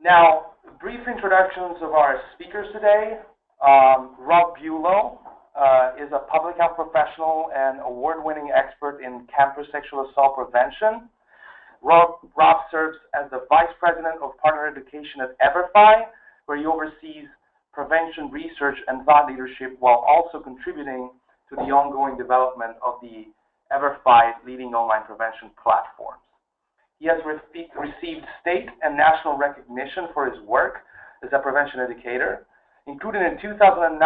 Now, brief introductions of our speakers today. Rob Bulow is a public health professional and award-winning expert in campus sexual assault prevention. Rob serves as the Vice President of Partner Education at Everfi, where he oversees prevention research and thought leadership while also contributing to the ongoing development of the Everfi leading online prevention platforms. He has received state and national recognition for his work as a prevention educator, including in 2009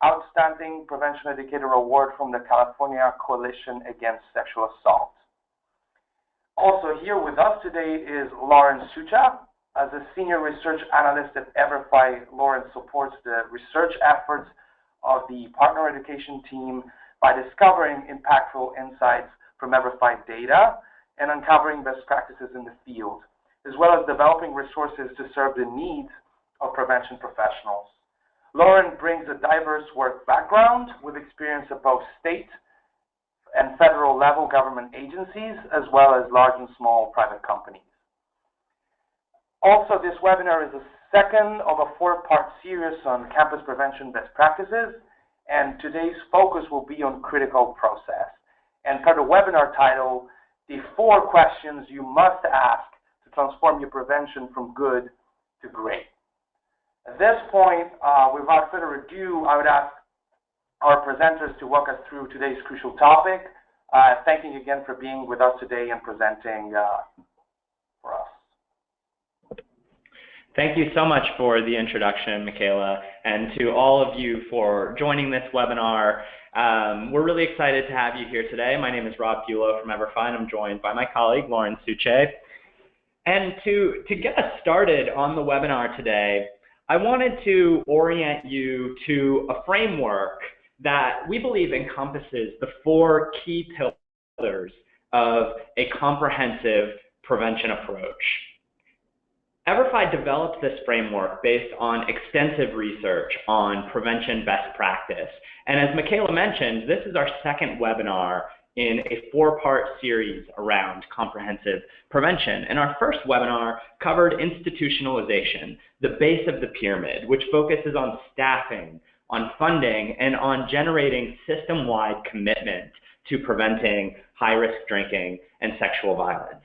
Outstanding Prevention Educator Award from the California Coalition Against Sexual Assault. Also here with us today is Lauren Sucha. As a senior research analyst at Everfi, Lauren supports the research efforts of the partner education team by discovering impactful insights from Everfi data and uncovering best practices in the field, as well as developing resources to serve the needs of prevention professionals. Lauren brings a diverse work background with experience at both state and federal level government agencies, as well as large and small private companies. Also, this webinar is the second of a four-part series on campus prevention best practices, and today's focus will be on critical process. And per the webinar title, the 4 questions you must ask to transform your prevention from good to great. At this point, without further ado, I would ask our presenters to walk us through today's crucial topic. Thanking you again for being with us today and presenting for us. Thank you so much for the introduction, Michaela, and to all of you for joining this webinar. We're really excited to have you here today. My name is Rob Bulow from Everfi, and I'm joined by my colleague, Lauren Suche. And to get us started on the webinar today, I wanted to orient you to a framework that we believe encompasses the 4 key pillars of a comprehensive prevention approach. Everfi developed this framework based on extensive research on prevention best practice. And as Michaela mentioned, this is our second webinar in a 4-part series around comprehensive prevention. And our first webinar covered institutionalization, the base of the pyramid, which focuses on staffing, on funding, and on generating system-wide commitment to preventing high-risk drinking and sexual violence.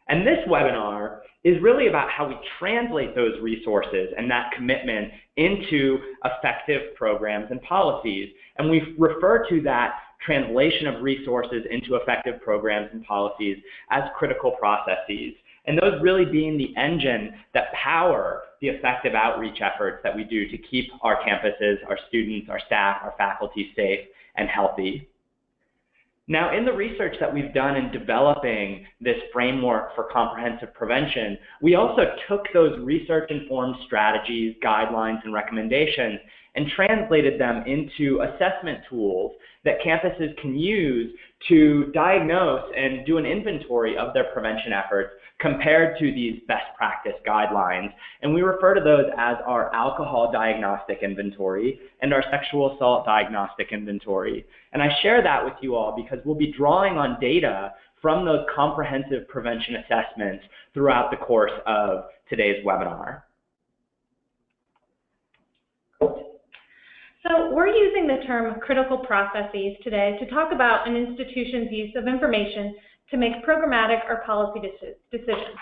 And this webinar is really about how we translate those resources and that commitment into effective programs and policies. And we refer to that translation of resources into effective programs and policies as critical processes. And those really being the engine that power the effective outreach efforts that we do to keep our campuses, our students, our staff, our faculty safe and healthy. Now, in the research that we've done in developing this framework for comprehensive prevention, we also took those research-informed strategies, guidelines, and recommendations and translated them into assessment tools that campuses can use to diagnose and do an inventory of their prevention efforts compared to these best practice guidelines. And we refer to those as our alcohol diagnostic inventory and our sexual assault diagnostic inventory. And I share that with you all because we'll be drawing on data from those comprehensive prevention assessments throughout the course of today's webinar. So we're using the term critical processes today to talk about an institution's use of information to make programmatic or policy decisions.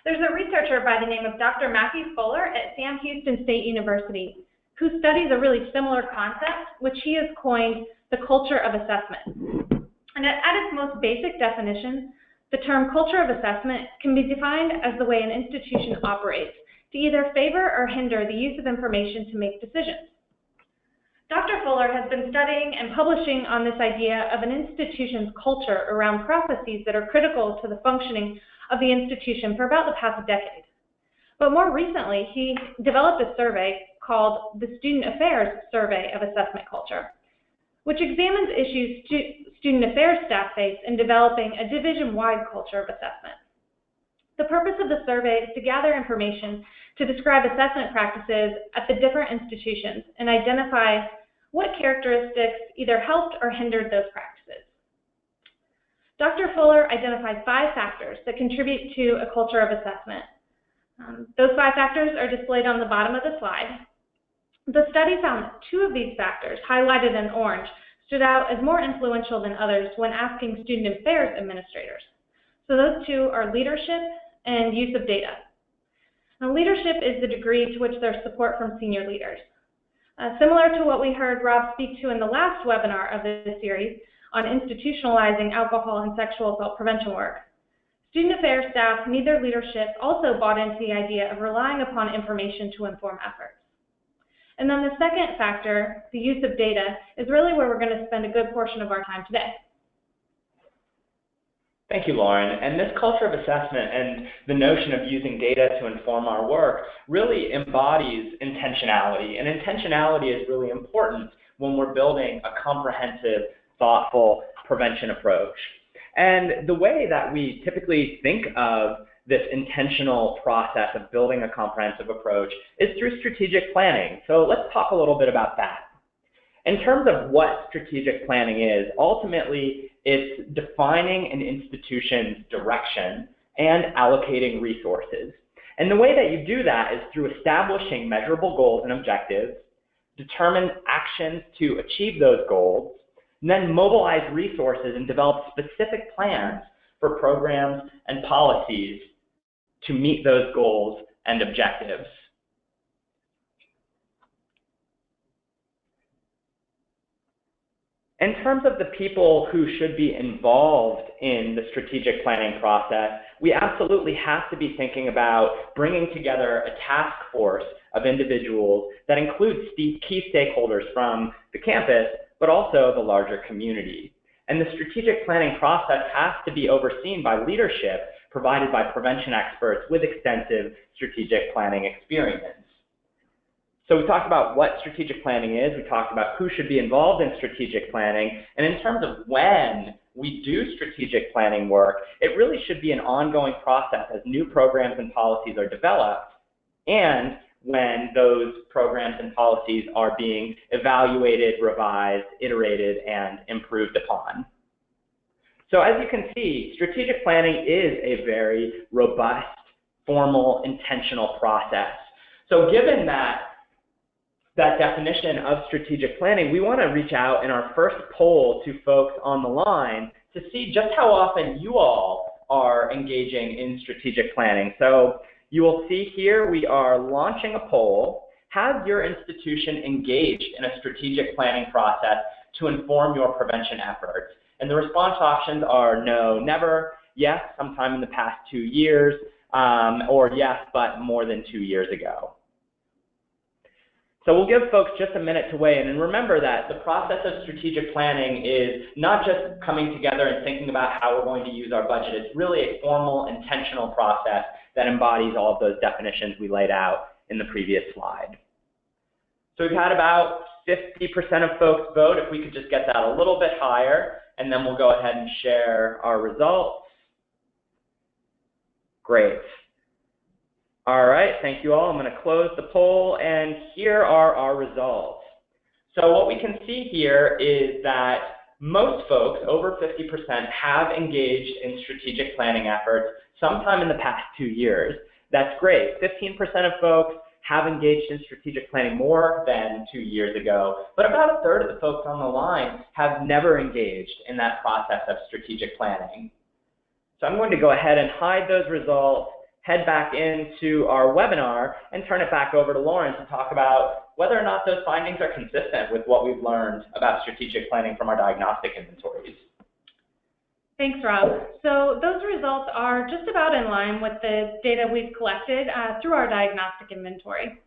There's a researcher by the name of Dr. Matthew Fuller at Sam Houston State University who studies a really similar concept, which he has coined the culture of assessment. And at its most basic definition, the term culture of assessment can be defined as the way an institution operates to either favor or hinder the use of information to make decisions. Dr. Fuller has been studying and publishing on this idea of an institution's culture around processes that are critical to the functioning of the institution for about the past decade. But more recently, he developed a survey called the Student Affairs Survey of Assessment Culture, which examines issues student affairs staff face in developing a division-wide culture of assessment. The purpose of the survey is to gather information to describe assessment practices at the different institutions and identify what characteristics either helped or hindered those practices. Dr. Fuller identified 5 factors that contribute to a culture of assessment. Those 5 factors are displayed on the bottom of the slide. The study found that 2 of these factors, highlighted in orange, stood out as more influential than others when asking student affairs administrators. So those 2 are leadership and use of data. Now, leadership is the degree to which there's support from senior leaders. Similar to what we heard Rob speak to in the last webinar of this series on institutionalizing alcohol and sexual assault prevention work, student affairs staff need their leadership also bought into the idea of relying upon information to inform efforts. And then the second factor, the use of data, is really where we're going to spend a good portion of our time today. Thank you, Lauren. And this culture of assessment and the notion of using data to inform our work really embodies intentionality. And intentionality is really important when we're building a comprehensive, thoughtful prevention approach. And the way that we typically think of this intentional process of building a comprehensive approach is through strategic planning. So let's talk a little bit about that. In terms of what strategic planning is, ultimately it's defining an institution's direction and allocating resources. And the way that you do that is through establishing measurable goals and objectives, determine actions to achieve those goals, and then mobilize resources and develop specific plans for programs and policies to meet those goals and objectives. In terms of the people who should be involved in the strategic planning process, we absolutely have to be thinking about bringing together a task force of individuals that includes key stakeholders from the campus, but also the larger community. And the strategic planning process has to be overseen by leadership provided by prevention experts with extensive strategic planning experience. So we talked about what strategic planning is, we talked about who should be involved in strategic planning, and in terms of when we do strategic planning work, it really should be an ongoing process as new programs and policies are developed, and when those programs and policies are being evaluated, revised, iterated, and improved upon. So as you can see, strategic planning is a very robust, formal, intentional process. So given that definition of strategic planning, we want to reach out in our first poll to folks on the line to see just how often you all are engaging in strategic planning. So you will see here we are launching a poll. Has your institution engaged in a strategic planning process to inform your prevention efforts? And the response options are no, never, yes, sometime in the past 2 years, or yes, but more than 2 years ago. So we'll give folks just a minute to weigh in, and remember that the process of strategic planning is not just coming together and thinking about how we're going to use our budget. It's really a formal, intentional process that embodies all of those definitions we laid out in the previous slide. So we've had about 50% of folks vote. If we could just get that a little bit higher, and then we'll go ahead and share our results. Great. All right, thank you all. I'm going to close the poll, and here are our results. So what we can see here is that most folks, over 50%, have engaged in strategic planning efforts sometime in the past 2 years. That's great. 15% of folks have engaged in strategic planning more than 2 years ago, but about a third of the folks on the line have never engaged in that process of strategic planning. So I'm going to go ahead and hide those results, head back into our webinar, and turn it back over to Lauren to talk about whether or not those findings are consistent with what we've learned about strategic planning from our diagnostic inventories. Thanks, Rob. So those results are just about in line with the data we've collected through our diagnostic inventory.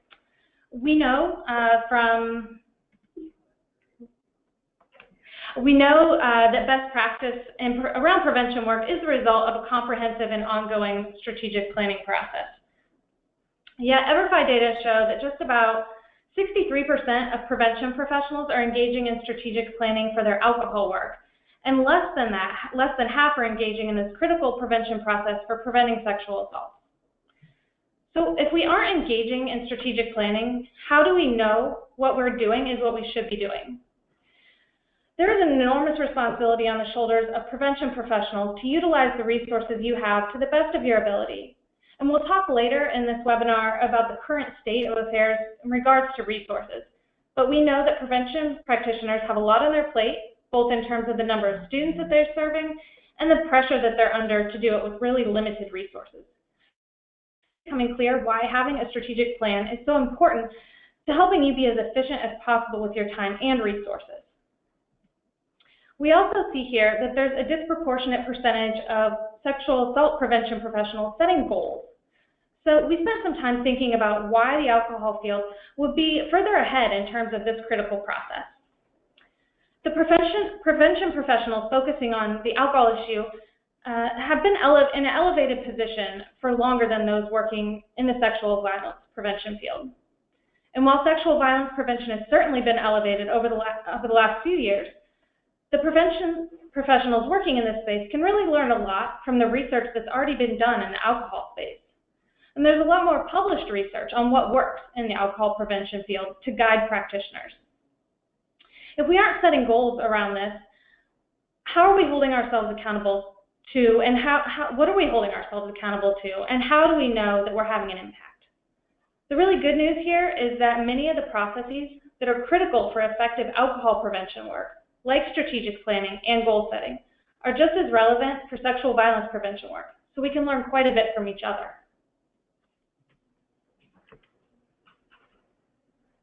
We know that best practice around prevention work is the result of a comprehensive and ongoing strategic planning process. Yet Everfi data show that just about 63% of prevention professionals are engaging in strategic planning for their alcohol work, and less than half are engaging in this critical prevention process for preventing sexual assault. So if we aren't engaging in strategic planning, how do we know what we're doing is what we should be doing? There is an enormous responsibility on the shoulders of prevention professionals to utilize the resources you have to the best of your ability. And we'll talk later in this webinar about the current state of affairs in regards to resources. But we know that prevention practitioners have a lot on their plate, both in terms of the number of students that they're serving and the pressure that they're under to do it with really limited resources. It's becoming clear why having a strategic plan is so important to helping you be as efficient as possible with your time and resources. We also see here that there's a disproportionate percentage of sexual assault prevention professionals setting goals. So we spent some time thinking about why the alcohol field would be further ahead in terms of this critical process. The prevention professionals focusing on the alcohol issue have been in an elevated position for longer than those working in the sexual violence prevention field. And while sexual violence prevention has certainly been elevated over the last few years, the prevention professionals working in this space can really learn a lot from the research that's already been done in the alcohol space. And there's a lot more published research on what works in the alcohol prevention field to guide practitioners. If we aren't setting goals around this, how are we holding ourselves accountable to, and what are we holding ourselves accountable to, and how do we know that we're having an impact? The really good news here is that many of the processes that are critical for effective alcohol prevention work, like strategic planning and goal setting, are just as relevant for sexual violence prevention work, so we can learn quite a bit from each other.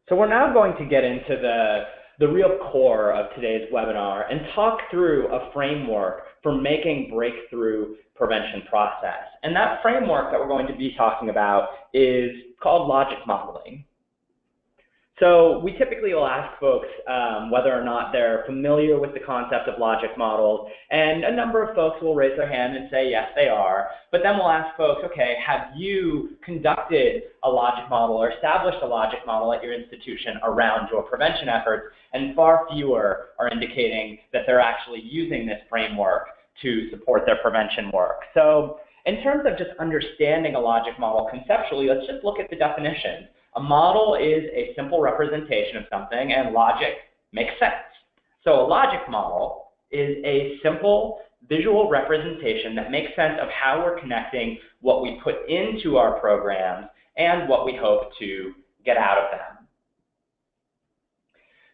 So we're now going to get into the real core of today's webinar and talk through a framework for making breakthrough prevention process. And that framework that we're going to be talking about is called logic modeling. So we typically will ask folks whether or not they're familiar with the concept of logic models, and a number of folks will raise their hand and say yes, they are. But then we'll ask folks, okay, have you conducted a logic model or established a logic model at your institution around your prevention efforts? And far fewer are indicating that they're actually using this framework to support their prevention work. So in terms of just understanding a logic model conceptually, let's just look at the definition. A model is a simple representation of something, and logic makes sense. So a logic model is a simple visual representation that makes sense of how we're connecting what we put into our programs and what we hope to get out of them.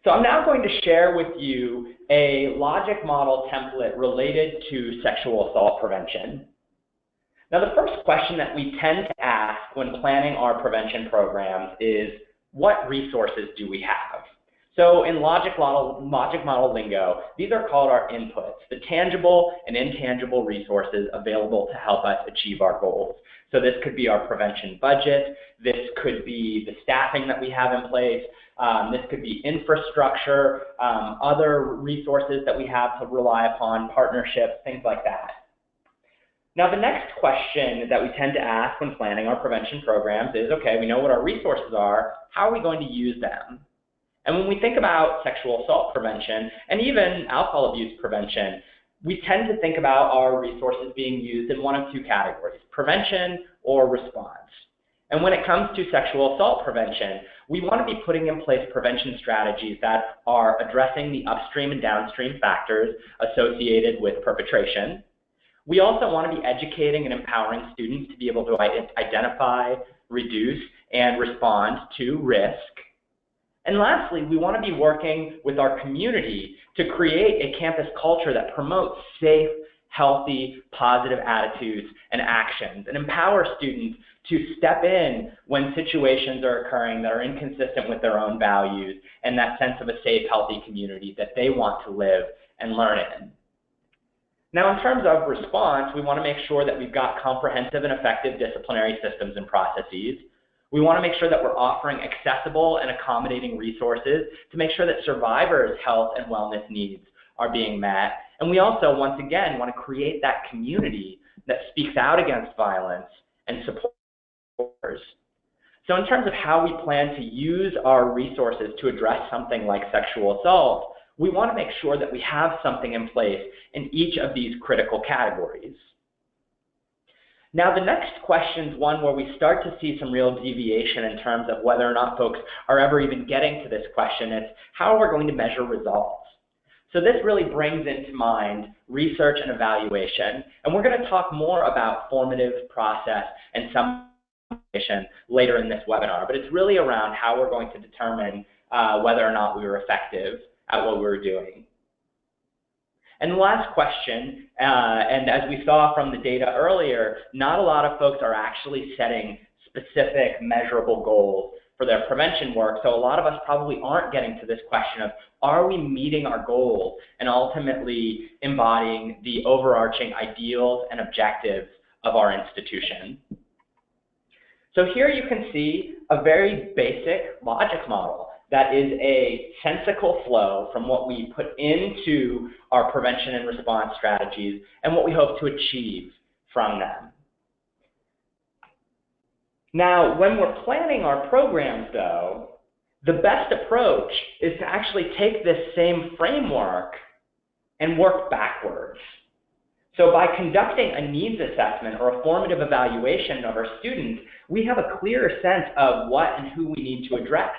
So I'm now going to share with you a logic model template related to sexual assault prevention. Now, the first question that we tend to ask when planning our prevention programs is, what resources do we have? So in logic model lingo, these are called our inputs, the tangible and intangible resources available to help us achieve our goals. So this could be our prevention budget, this could be the staffing that we have in place, this could be infrastructure, other resources that we have to rely upon, partnerships, things like that. Now, the next question that we tend to ask when planning our prevention programs is, okay, we know what our resources are, how are we going to use them? And when we think about sexual assault prevention and even alcohol abuse prevention, we tend to think about our resources being used in one of two categories, prevention or response. And when it comes to sexual assault prevention, we want to be putting in place prevention strategies that are addressing the upstream and downstream factors associated with perpetration. We also want to be educating and empowering students to be able to identify, reduce, and respond to risk. And lastly, we want to be working with our community to create a campus culture that promotes safe, healthy, positive attitudes and actions, and empower students to step in when situations are occurring that are inconsistent with their own values and that sense of a safe, healthy community that they want to live and learn in. Now, in terms of response, we want to make sure that we've got comprehensive and effective disciplinary systems and processes. We want to make sure that we're offering accessible and accommodating resources to make sure that survivors' health and wellness needs are being met. And we also, once again, want to create that community that speaks out against violence and supports. So in terms of how we plan to use our resources to address something like sexual assault, we want to make sure that we have something in place in each of these critical categories. Now, the next question is one where we start to see some real deviation in terms of whether or not folks are ever even getting to this question. It's how we're going to measure results. So this really brings into mind research and evaluation, and we're going to talk more about formative process and some later in this webinar, but it's really around how we're going to determine whether or not we were effective at what we were doing. And the last question, and as we saw from the data earlier, not a lot of folks are actually setting specific measurable goals for their prevention work, so a lot of us probably aren't getting to this question of, are we meeting our goals and ultimately embodying the overarching ideals and objectives of our institution? So here you can see a very basic logic model that is a sensical flow from what we put into our prevention and response strategies and what we hope to achieve from them. Now, when we're planning our programs, though, the best approach is to actually take this same framework and work backwards. So by conducting a needs assessment or a formative evaluation of our students, we have a clearer sense of what and who we need to address.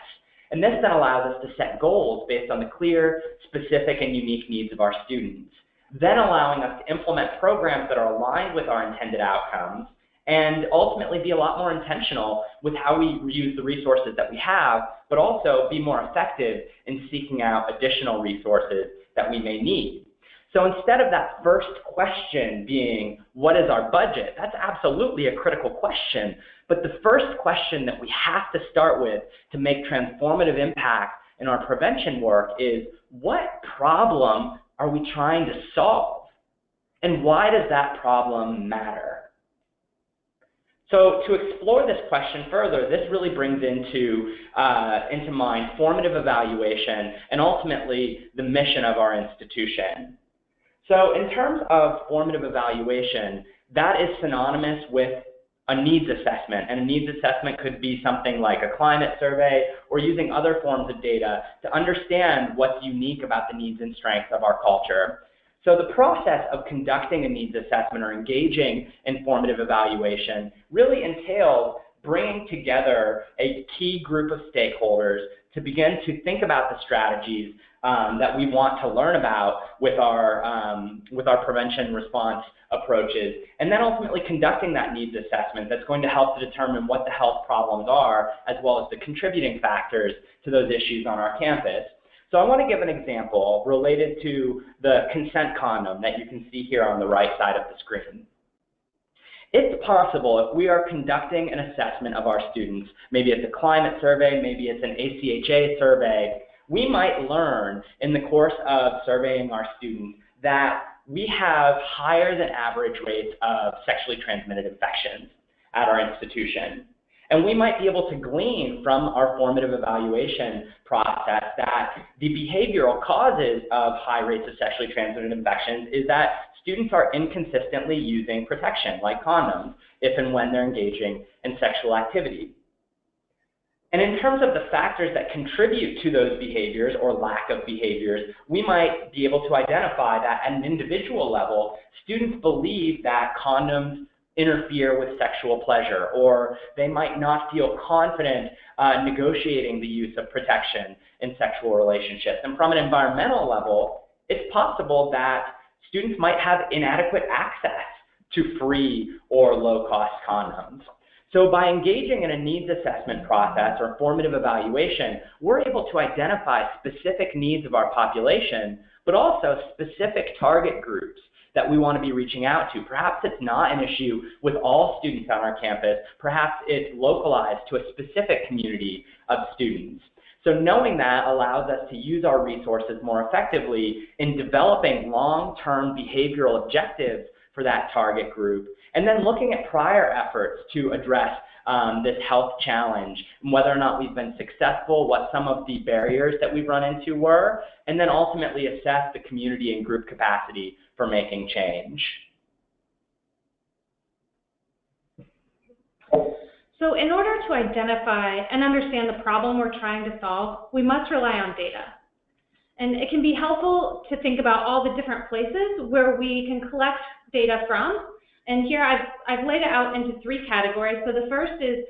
And this then allows us to set goals based on the clear, specific, and unique needs of our students, then allowing us to implement programs that are aligned with our intended outcomes and ultimately be a lot more intentional with how we use the resources that we have, but also be more effective in seeking out additional resources that we may need. So instead of that first question being, what is our budget? That's absolutely a critical question. But the first question that we have to start with to make transformative impact in our prevention work is, what problem are we trying to solve? And why does that problem matter? So to explore this question further, this really brings into mind formative evaluation and ultimately the mission of our institution. So in terms of formative evaluation, that is synonymous with a needs assessment, and a needs assessment could be something like a climate survey or using other forms of data to understand what's unique about the needs and strengths of our culture. So the process of conducting a needs assessment or engaging in formative evaluation really entails bringing together a key group of stakeholders to begin to think about the strategies that we want to learn about with our prevention response approaches, and then ultimately conducting that needs assessment that's going to help to determine what the health problems are, as well as the contributing factors to those issues on our campus. So I want to give an example related to the consent condom that you can see here on the right side of the screen. It's possible if we are conducting an assessment of our students, maybe it's a climate survey, maybe it's an ACHA survey, we might learn in the course of surveying our students that we have higher than average rates of sexually transmitted infections at our institution. And we might be able to glean from our formative evaluation process that the behavioral causes of high rates of sexually transmitted infections is that students are inconsistently using protection, like condoms, if and when they're engaging in sexual activity. And in terms of the factors that contribute to those behaviors or lack of behaviors, we might be able to identify that at an individual level, students believe that condoms interfere with sexual pleasure, or they might not feel confident negotiating the use of protection in sexual relationships. And from an environmental level, it's possible that students might have inadequate access to free or low-cost condoms. So by engaging in a needs assessment process or formative evaluation, we're able to identify specific needs of our population, but also specific target groups that we want to be reaching out to. Perhaps it's not an issue with all students on our campus. Perhaps it's localized to a specific community of students. So knowing that allows us to use our resources more effectively in developing long-term behavioral objectives for that target group, and then looking at prior efforts to address this health challenge, and whether or not we've been successful, what some of the barriers that we've run into were, and then ultimately assess the community and group capacity for making change. So in order to identify and understand the problem we're trying to solve, we must rely on data. And it can be helpful to think about all the different places where we can collect data from. And here I've laid it out into three categories. So the first is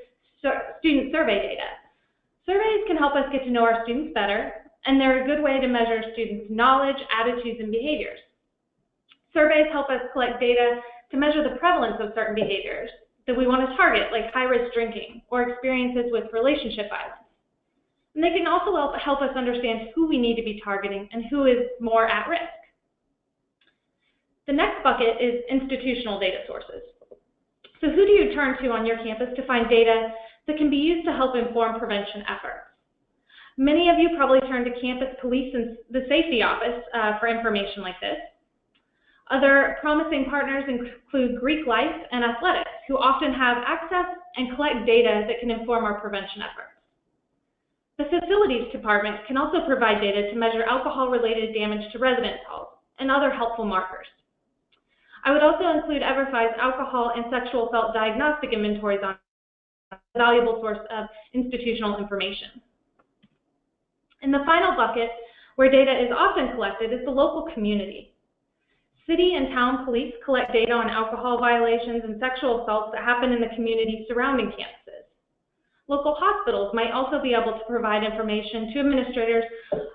student survey data. Surveys can help us get to know our students better and they're a good way to measure students' knowledge, attitudes, and behaviors. Surveys help us collect data to measure the prevalence of certain behaviors that we want to target, like high-risk drinking or experiences with relationship violence. And they can also help us understand who we need to be targeting and who is more at risk. The next bucket is institutional data sources. So who do you turn to on your campus to find data that can be used to help inform prevention efforts? Many of you probably turn to campus police and the safety office for information like this. Other promising partners include Greek life and athletics, who often have access and collect data that can inform our prevention efforts. The facilities department can also provide data to measure alcohol-related damage to residence halls and other helpful markers. I would also include Everfi's alcohol and sexual assault diagnostic inventories on a valuable source of institutional information. And the final bucket, where data is often collected, is the local community. City and town police collect data on alcohol violations and sexual assaults that happen in the community surrounding campuses. Local hospitals might also be able to provide information to administrators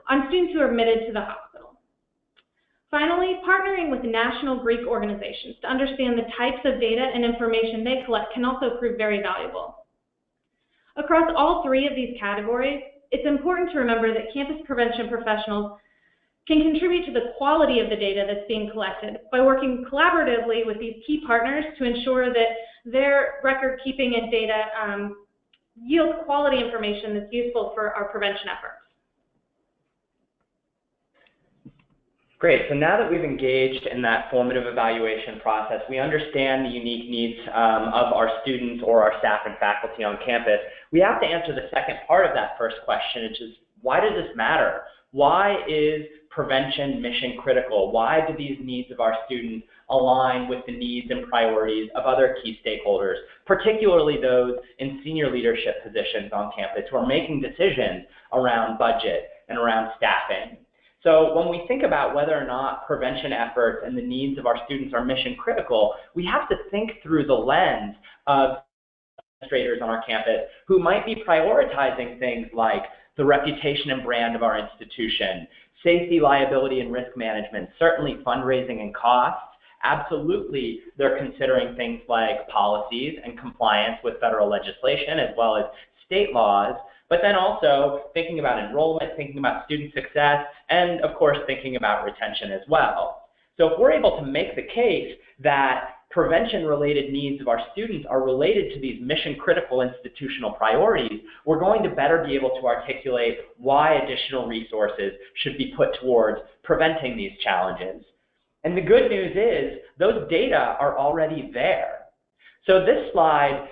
on students who are admitted to the hospital. Finally, partnering with national Greek organizations to understand the types of data and information they collect can also prove very valuable. Across all three of these categories, it's important to remember that campus prevention professionals can contribute to the quality of the data that's being collected by working collaboratively with these key partners to ensure that their record keeping and data yield quality information that's useful for our prevention efforts. Great, so now that we've engaged in that formative evaluation process, we understand the unique needs of our students or our staff and faculty on campus. We have to answer the second part of that first question, which is, why does this matter? Why is prevention mission critical? Why do these needs of our students align with the needs and priorities of other key stakeholders, particularly those in senior leadership positions on campus who are making decisions around budget and around staffing? So when we think about whether or not prevention efforts and the needs of our students are mission critical, we have to think through the lens of administrators on our campus who might be prioritizing things like the reputation and brand of our institution, safety, liability, and risk management, certainly fundraising and costs. Absolutely, they're considering things like policies and compliance with federal legislation as well as state laws, but then also thinking about enrollment, thinking about student success, and of course thinking about retention as well. So if we're able to make the case that prevention-related needs of our students are related to these mission-critical institutional priorities, we're going to better be able to articulate why additional resources should be put towards preventing these challenges. And the good news is those data are already there. So this slide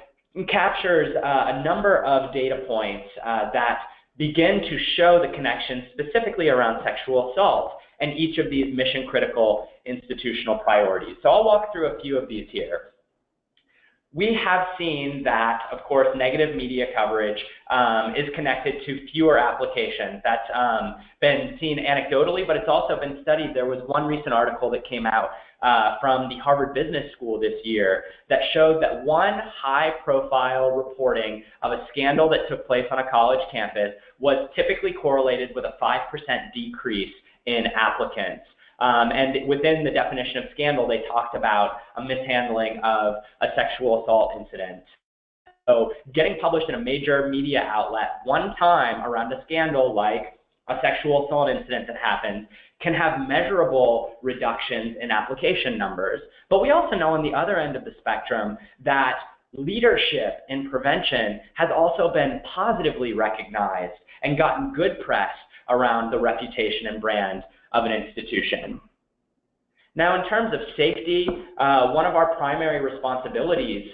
captures a number of data points that begin to show the connection specifically around sexual assault and each of these mission-critical institutional priorities. So I'll walk through a few of these here. We have seen that, of course, negative media coverage is connected to fewer applications. That's been seen anecdotally, but it's also been studied. There was one recent article that came out from the Harvard Business School this year that showed that one high-profile reporting of a scandal that took place on a college campus was typically correlated with a 5% decrease in applicants. And within the definition of scandal, they talked about a mishandling of a sexual assault incident. So getting published in a major media outlet one time around a scandal like a sexual assault incident that happened can have measurable reductions in application numbers. But we also know on the other end of the spectrum that leadership in prevention has also been positively recognized and gotten good press around the reputation and brand of an institution. Now, in terms of safety, one of our primary responsibilities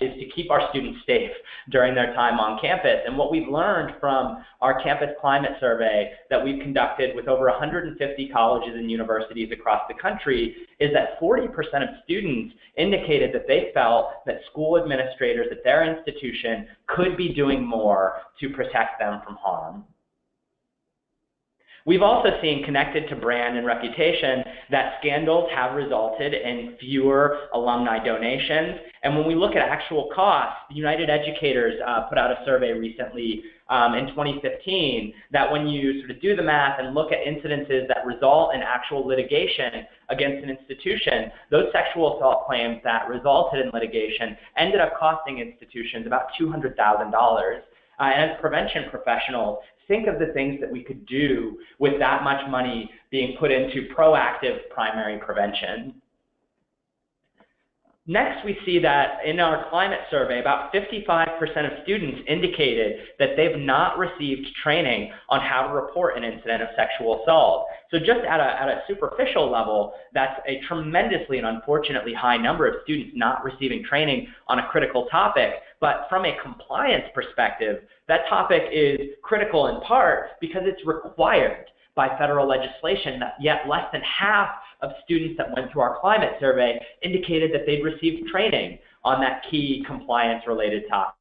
is to keep our students safe during their time on campus. And what we've learned from our campus climate survey that we've conducted with over 150 colleges and universities across the country is that 40% of students indicated that they felt that school administrators at their institution could be doing more to protect them from harm. We've also seen, connected to brand and reputation, that scandals have resulted in fewer alumni donations. And when we look at actual costs, United Educators put out a survey recently in 2015 that when you sort of do the math and look at incidences that result in actual litigation against an institution, those sexual assault claims that resulted in litigation ended up costing institutions about $200,000. And as prevention professionals, think of the things that we could do with that much money being put into proactive primary prevention. Next, we see that in our climate survey, about 55% of students indicated that they've not received training on how to report an incident of sexual assault. So just at a superficial level, that's a tremendously and unfortunately high number of students not receiving training on a critical topic. But from a compliance perspective, that topic is critical in part because it's required by federal legislation, that yet less than half of students that went through our climate survey indicated that they'd received training on that key compliance-related topic.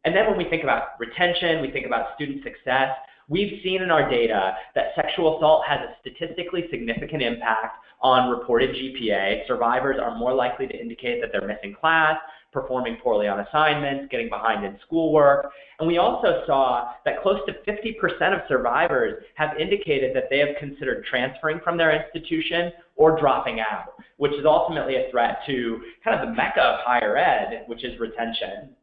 And then when we think about retention, we think about student success, we've seen in our data that sexual assault has a statistically significant impact on reported GPA. Survivors are more likely to indicate that they're missing class, performing poorly on assignments, getting behind in schoolwork. And we also saw that close to 50% of survivors have indicated that they have considered transferring from their institution or dropping out, which is ultimately a threat to kind of the mecca of higher ed, which is retention.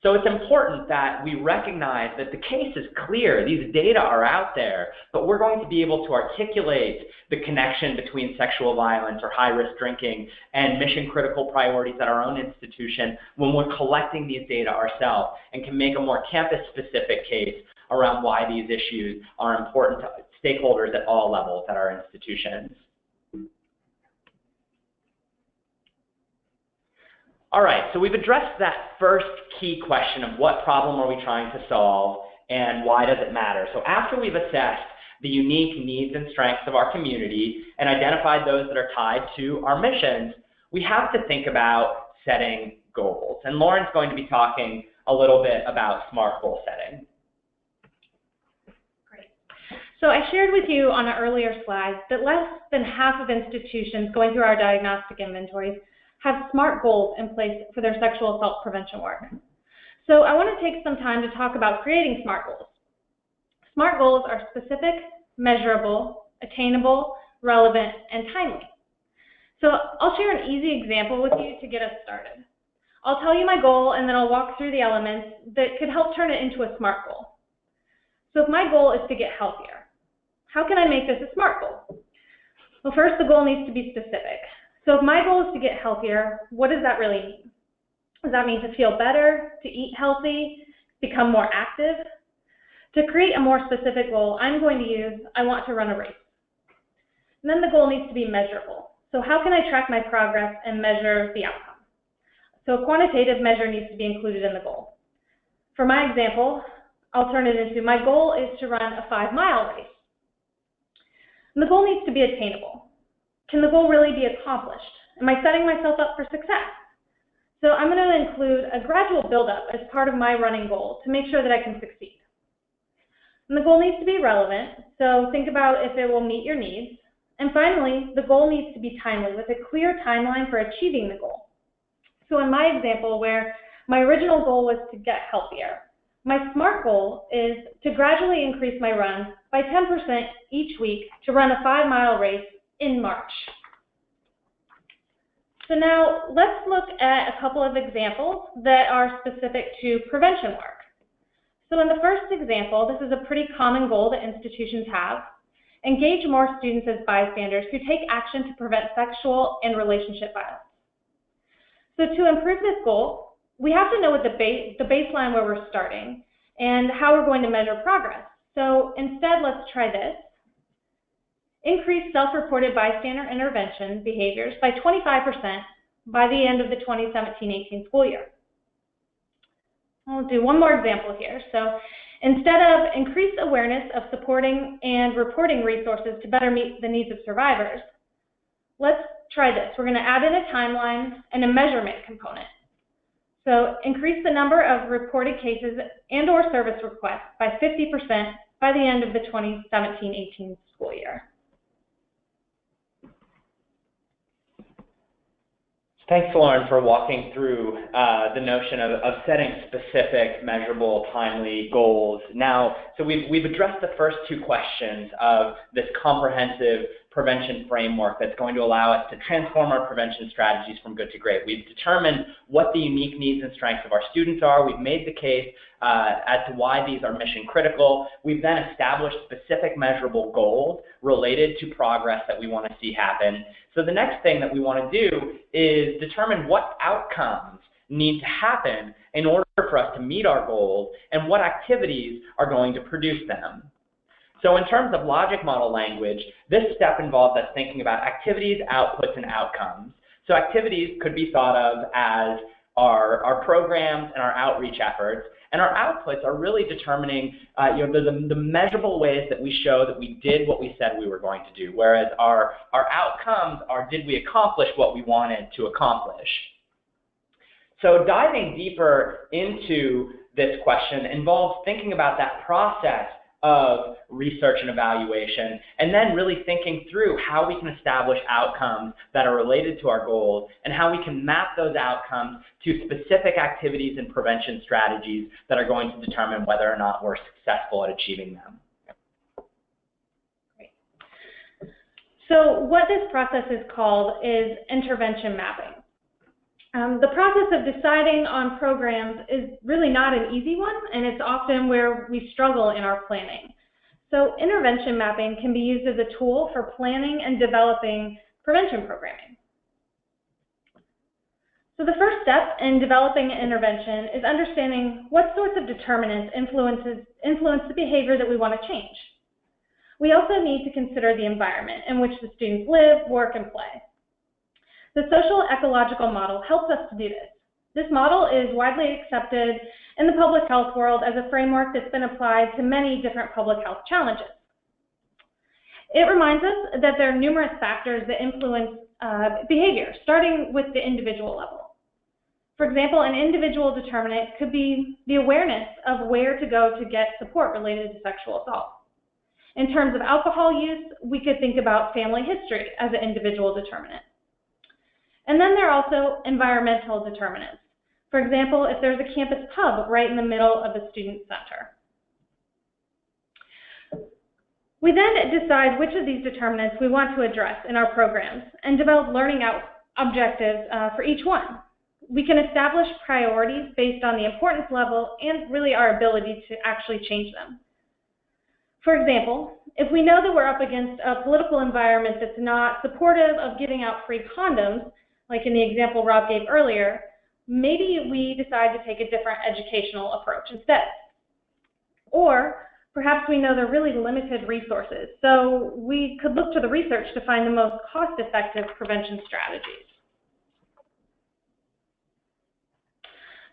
So it's important that we recognize that the case is clear. These data are out there, but we're going to be able to articulate the connection between sexual violence or high-risk drinking and mission-critical priorities at our own institution when we're collecting these data ourselves and can make a more campus-specific case around why these issues are important to stakeholders at all levels at our institutions. All right, so we've addressed that first key question of what problem are we trying to solve and why does it matter. So after we've assessed the unique needs and strengths of our community and identified those that are tied to our missions, we have to think about setting goals. And Lauren's going to be talking a little bit about SMART goal setting. Great. So I shared with you on an earlier slide that less than half of institutions going through our diagnostic inventories have SMART goals in place for their sexual assault prevention work. So I want to take some time to talk about creating SMART goals. SMART goals are specific, measurable, attainable, relevant, and timely. So I'll share an easy example with you to get us started. I'll tell you my goal and then I'll walk through the elements that could help turn it into a SMART goal. So if my goal is to get healthier, how can I make this a SMART goal? Well, first the goal needs to be specific. So if my goal is to get healthier, what does that really mean? Does that mean to feel better, to eat healthy, become more active? To create a more specific goal, I'm going to use, I want to run a race. And then the goal needs to be measurable. So how can I track my progress and measure the outcome? So a quantitative measure needs to be included in the goal. For my example, I'll turn it into, my goal is to run a 5-mile race. And the goal needs to be attainable. Can the goal really be accomplished? Am I setting myself up for success? So I'm going to include a gradual buildup as part of my running goal to make sure that I can succeed. And the goal needs to be relevant, so think about if it will meet your needs. And finally, the goal needs to be timely with a clear timeline for achieving the goal. So in my example, where my original goal was to get healthier, my SMART goal is to gradually increase my run by 10% each week to run a 5-mile race in March. So now let's look at a couple of examples that are specific to prevention work. So in the first example, this is a pretty common goal that institutions have. Engage more students as bystanders who take action to prevent sexual and relationship violence. So to improve this goal, we have to know what the baseline where we're starting and how we're going to measure progress. So instead, let's try this. Increase self-reported bystander intervention behaviors by 25% by the end of the 2017-18 school year. I'll do one more example here. So instead of increased awareness of supporting and reporting resources to better meet the needs of survivors, let's try this. We're going to add in a timeline and a measurement component. So increase the number of reported cases and/or service requests by 50% by the end of the 2017-18 school year. Thanks, Lauren, for walking through the notion of setting specific, measurable, timely goals. Now, so we've addressed the first two questions of this comprehensive prevention framework that's going to allow us to transform our prevention strategies from good to great. We've determined what the unique needs and strengths of our students are. We've made the case as to why these are mission critical. We've then established specific measurable goals related to progress that we want to see happen. So the next thing that we want to do is determine what outcomes need to happen in order for us to meet our goals and what activities are going to produce them. So in terms of logic model language, this step involves us thinking about activities, outputs, and outcomes. So activities could be thought of as our programs and our outreach efforts, and our outputs are really determining the measurable ways that we show that we did what we said we were going to do, whereas our outcomes are did we accomplish what we wanted to accomplish. So diving deeper into this question involves thinking about that process of research and evaluation, and then really thinking through how we can establish outcomes that are related to our goals and how we can map those outcomes to specific activities and prevention strategies that are going to determine whether or not we're successful at achieving them. Great. So what this process is called is intervention mapping. The process of deciding on programs is really not an easy one, and it's often where we struggle in our planning. So intervention mapping can be used as a tool for planning and developing prevention programming. So the first step in developing an intervention is understanding what sorts of determinants influence the behavior that we want to change. We also need to consider the environment in which the students live, work, and play. The social ecological model helps us to do this. This model is widely accepted in the public health world as a framework that's been applied to many different public health challenges. It reminds us that there are numerous factors that influence behavior, starting with the individual level. For example, an individual determinant could be the awareness of where to go to get support related to sexual assault. In terms of alcohol use, we could think about family history as an individual determinant. And then there are also environmental determinants. For example, if there's a campus pub right in the middle of the student center. We then decide which of these determinants we want to address in our programs and develop learning objectives for each one. We can establish priorities based on the importance level and really our ability to actually change them. For example, if we know that we're up against a political environment that's not supportive of giving out free condoms, like in the example Rob gave earlier, maybe we decide to take a different educational approach instead. Or perhaps we know there are really limited resources, so we could look to the research to find the most cost-effective prevention strategies.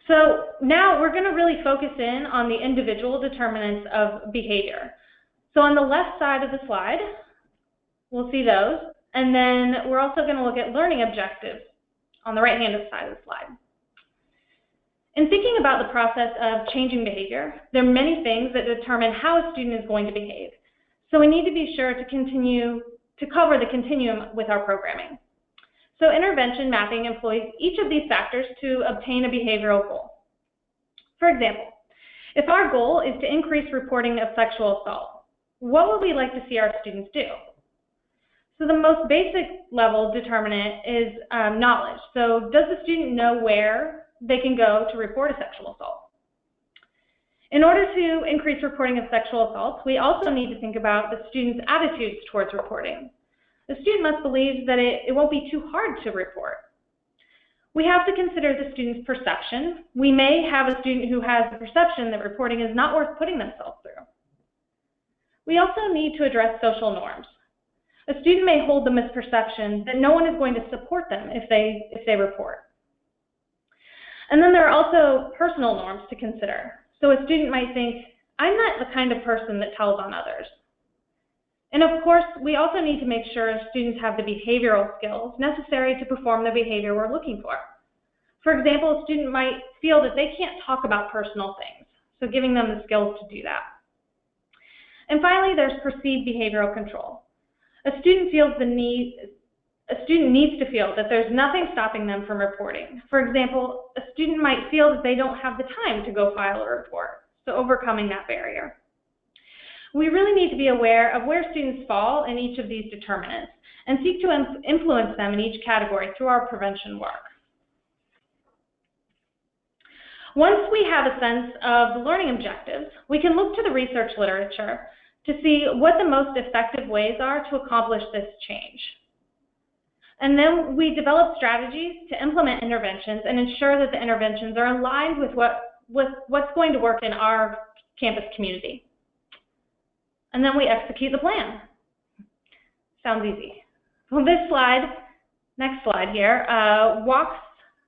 So now we're going to really focus in on the individual determinants of behavior. So on the left side of the slide, we'll see those. And then we're also going to look at learning objectives on the right-hand side of the slide. In thinking about the process of changing behavior, there are many things that determine how a student is going to behave. So we need to be sure to continue to cover the continuum with our programming. So intervention mapping employs each of these factors to obtain a behavioral goal. For example, if our goal is to increase reporting of sexual assault, what would we like to see our students do? So the most basic level determinant is knowledge. So does the student know where they can go to report a sexual assault? In order to increase reporting of sexual assaults, we also need to think about the student's attitudes towards reporting. The student must believe that it won't be too hard to report. We have to consider the student's perception. We may have a student who has the perception that reporting is not worth putting themselves through. We also need to address social norms. A student may hold the misperception that no one is going to support them if they report. And then there are also personal norms to consider. So a student might think, I'm not the kind of person that tells on others. And of course, we also need to make sure students have the behavioral skills necessary to perform the behavior we're looking for. For example, a student might feel that they can't talk about personal things, so giving them the skills to do that. And finally, there's perceived behavioral control. A student needs to feel that there's nothing stopping them from reporting. For example, a student might feel that they don't have the time to go file a report, so overcoming that barrier. We really need to be aware of where students fall in each of these determinants and seek to influence them in each category through our prevention work. Once we have a sense of the learning objectives, we can look to the research literature to see what the most effective ways are to accomplish this change. And then we develop strategies to implement interventions and ensure that the interventions are aligned with what's going to work in our campus community. And then we execute the plan. Sounds easy. Well, this slide, next slide here, walks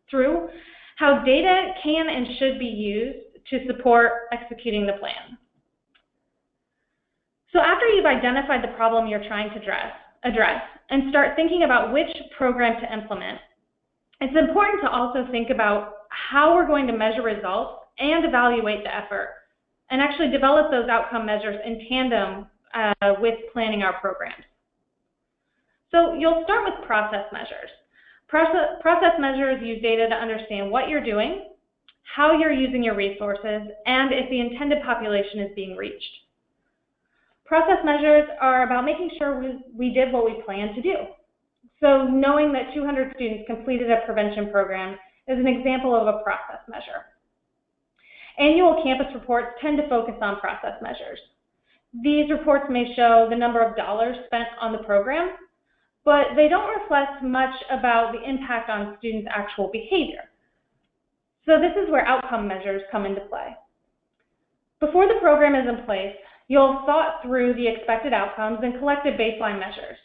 through how data can and should be used to support executing the plan. So after you've identified the problem you're trying to address and start thinking about which program to implement, it's important to also think about how we're going to measure results and evaluate the effort, and actually develop those outcome measures in tandem with planning our programs. So you'll start with process measures. Process measures use data to understand what you're doing, how you're using your resources, and if the intended population is being reached. Process measures are about making sure we did what we planned to do. So knowing that 200 students completed a prevention program is an example of a process measure. Annual campus reports tend to focus on process measures. These reports may show the number of dollars spent on the program, but they don't reflect much about the impact on students' actual behavior. So this is where outcome measures come into play. Before the program is in place, you'll have thought through the expected outcomes and collected baseline measures.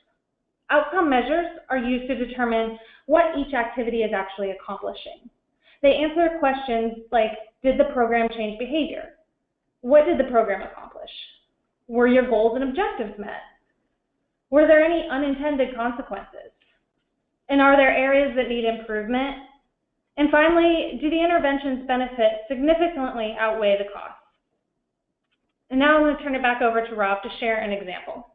Outcome measures are used to determine what each activity is actually accomplishing. They answer questions like, did the program change behavior? What did the program accomplish? Were your goals and objectives met? Were there any unintended consequences? And are there areas that need improvement? And finally, do the intervention's benefits significantly outweigh the costs? And now I'm going to turn it back over to Rob to share an example.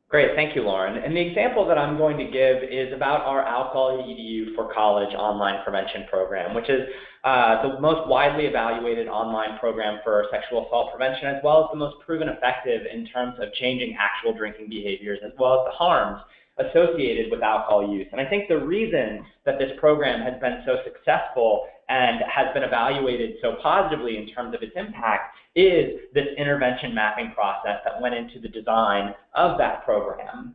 Great, thank you, Lauren. And the example that I'm going to give is about our Alcohol EDU for College online prevention program, which is the most widely evaluated online program for sexual assault prevention, as well as the most proven effective in terms of changing actual drinking behaviors, as well as the harms associated with alcohol use. And I think the reason that this program has been so successful and has been evaluated so positively in terms of its impact is this intervention mapping process that went into the design of that program.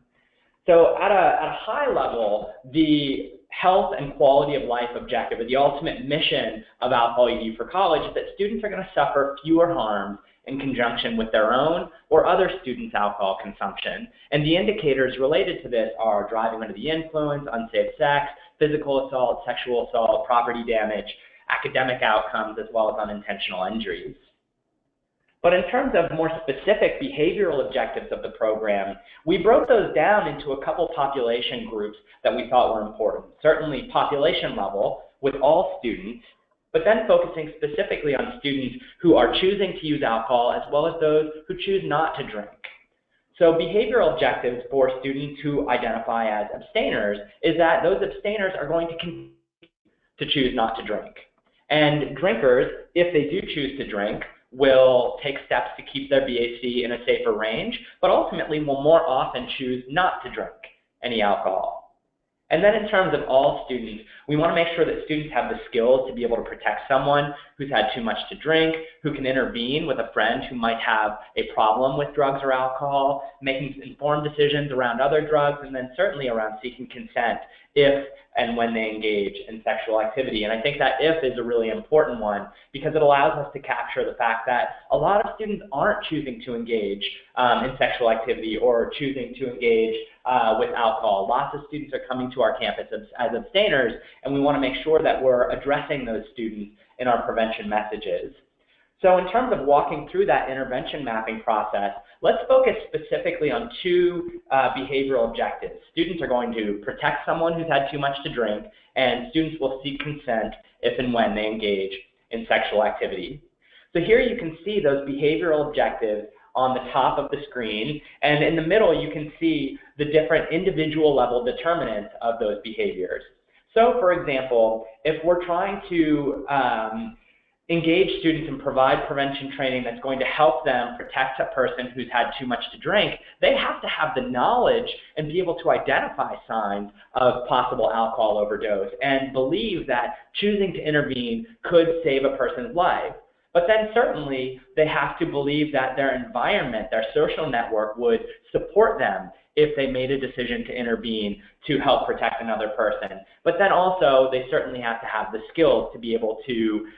So at a high level, the health and quality of life objective, or the ultimate mission of Alcohol EDU for College, is that students are going to suffer fewer harms in conjunction with their own or other students' alcohol consumption. And the indicators related to this are driving under the influence, unsafe sex, physical assault, sexual assault, property damage, academic outcomes, as well as unintentional injuries. But in terms of more specific behavioral objectives of the program, we broke those down into a couple population groups that we thought were important. Certainly population level with all students, but then focusing specifically on students who are choosing to use alcohol, as well as those who choose not to drink. So behavioral objectives for students who identify as abstainers is that those abstainers are going to continue to choose not to drink. And drinkers, if they do choose to drink, will take steps to keep their BAC in a safer range, but ultimately will more often choose not to drink any alcohol. And then in terms of all students, we want to make sure that students have the skills to be able to protect someone who's had too much to drink, who can intervene with a friend who might have a problem with drugs or alcohol, making informed decisions around other drugs, and then certainly around seeking consent if and when they engage in sexual activity. And I think that if is a really important one because it allows us to capture the fact that a lot of students aren't choosing to engage in sexual activity or choosing to engage with alcohol. Lots of students are coming to our campus as abstainers, and we want to make sure that we're addressing those students in our prevention messages. So in terms of walking through that intervention mapping process, let's focus specifically on two behavioral objectives. Students are going to protect someone who's had too much to drink, and students will seek consent if and when they engage in sexual activity. So here you can see those behavioral objectives on the top of the screen, and in the middle you can see the different individual level determinants of those behaviors. So for example, if we're trying to engage students and provide prevention training that's going to help them protect a person who's had too much to drink, they have to have the knowledge and be able to identify signs of possible alcohol overdose and believe that choosing to intervene could save a person's life. But then certainly they have to believe that their environment, their social network would support them if they made a decision to intervene to help protect another person. But then also they certainly have to have the skills to be able to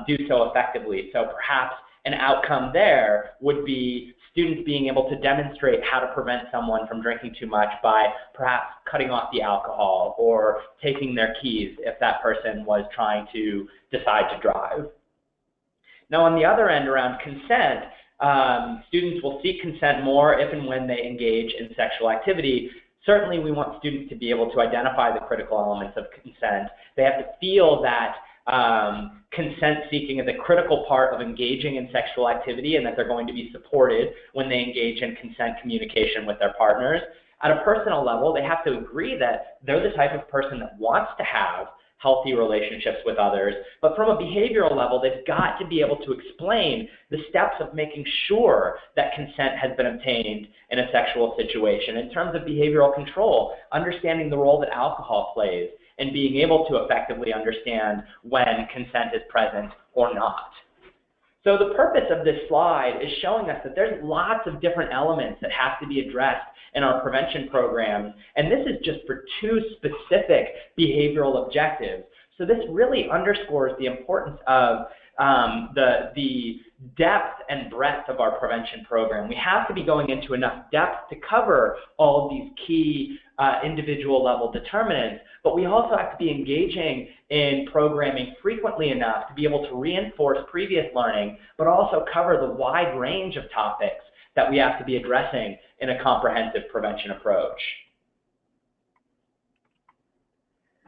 do so effectively. So perhaps an outcome there would be students being able to demonstrate how to prevent someone from drinking too much by perhaps cutting off the alcohol or taking their keys if that person was trying to decide to drive. Now on the other end, around consent, students will seek consent more if and when they engage in sexual activity. Certainly we want students to be able to identify the critical elements of consent. They have to feel that consent seeking is a critical part of engaging in sexual activity and that they're going to be supported when they engage in consent communication with their partners. At a personal level, they have to agree that they're the type of person that wants to have healthy relationships with others, but from a behavioral level, they've got to be able to explain the steps of making sure that consent has been obtained in a sexual situation. In terms of behavioral control, understanding the role that alcohol plays and being able to effectively understand when consent is present or not. So the purpose of this slide is showing us that there's lots of different elements that have to be addressed in our prevention programs, and this is just for 2 specific behavioral objectives. So this really underscores the importance of the depth and breadth of our prevention program. We have to be going into enough depth to cover all of these key individual level determinants, but we also have to be engaging in programming frequently enough to be able to reinforce previous learning, but also cover the wide range of topics that we have to be addressing in a comprehensive prevention approach.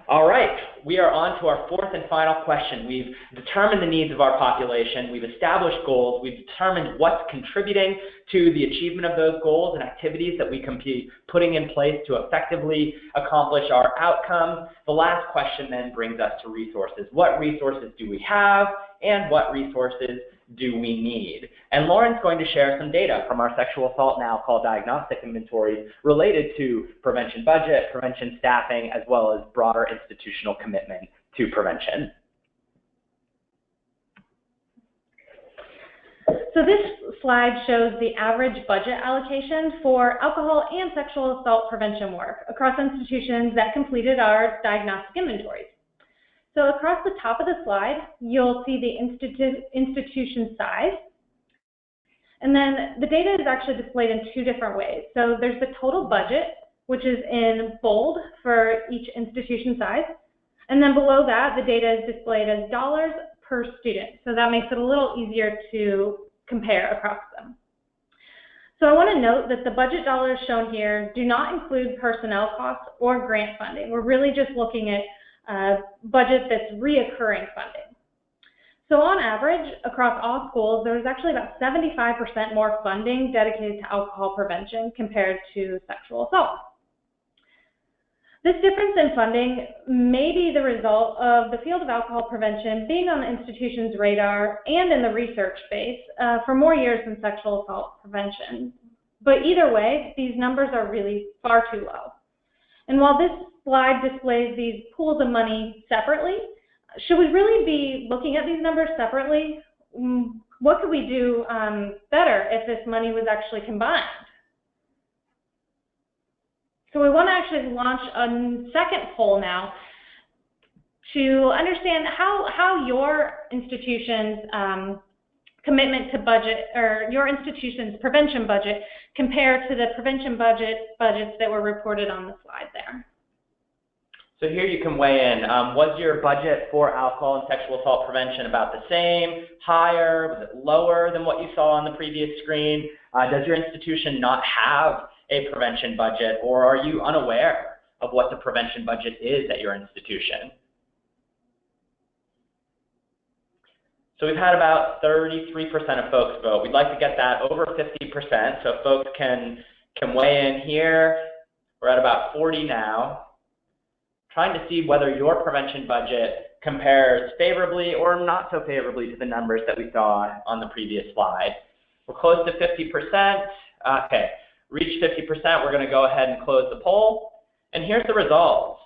All right, we are on to our 4th and final question. We've determined the needs of our population, we've established goals, we've determined what's contributing to the achievement of those goals and activities that we can be putting in place to effectively accomplish our outcomes. The last question then brings us to resources. What resources do we have and what resources do we need? And Lauren's going to share some data from our sexual assault and alcohol diagnostic inventory related to prevention budget, prevention staffing, as well as broader institutional commitment to prevention. So this slide shows the average budget allocation for alcohol and sexual assault prevention work across institutions that completed our diagnostic inventories. So across the top of the slide, you'll see the institution size. And then the data is actually displayed in 2 different ways. So there's the total budget, which is in bold for each institution size. And then below that, the data is displayed as dollars per student. So that makes it a little easier to compare across them. So I want to note that the budget dollars shown here do not include personnel costs or grant funding. We're really just looking at budget that's reoccurring funding. So on average, across all schools, there was actually about 75% more funding dedicated to alcohol prevention compared to sexual assault. This difference in funding may be the result of the field of alcohol prevention being on the institution's radar and in the research space for more years than sexual assault prevention. But either way, these numbers are really far too low. And while this slide displays these pools of money separately, should we really be looking at these numbers separately? What could we do better if this money was actually combined? So we want to actually launch a second poll now to understand how your institution's commitment to budget, or your institution's prevention budget, compare to the prevention budgets that were reported on the slide there. So here you can weigh in. Was your budget for alcohol and sexual assault prevention about the same, higher, was it lower than what you saw on the previous screen? Does your institution not have a prevention budget, or are you unaware of what the prevention budget is at your institution? So we've had about 33% of folks vote. We'd like to get that over 50%, so folks can weigh in here. We're at about 40 now. Trying to see whether your prevention budget compares favorably or not so favorably to the numbers that we saw on the previous slide. We're close to 50%. Okay, reached 50%. We're going to go ahead and close the poll. And here's the results.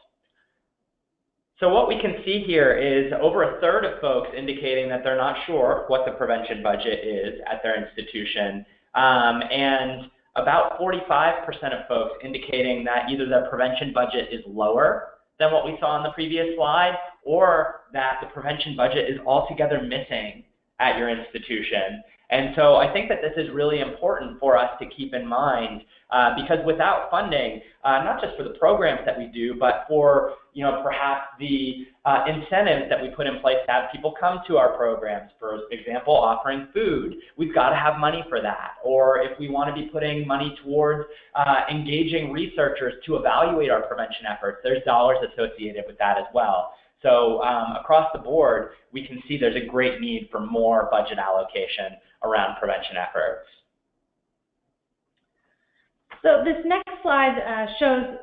So what we can see here is over a third of folks indicating that they're not sure what the prevention budget is at their institution, and about 45% of folks indicating that either their prevention budget is lower than what we saw on the previous slide, or that the prevention budget is altogether missing at your institution. And so I think that this is really important for us to keep in mind, because without funding, not just for the programs that we do, but for perhaps the incentives that we put in place to have people come to our programs, for example, offering food, we've got to have money for that. Or if we want to be putting money towards engaging researchers to evaluate our prevention efforts, there's dollars associated with that as well. So across the board, we can see there's a great need for more budget allocation around prevention efforts. So this next slide shows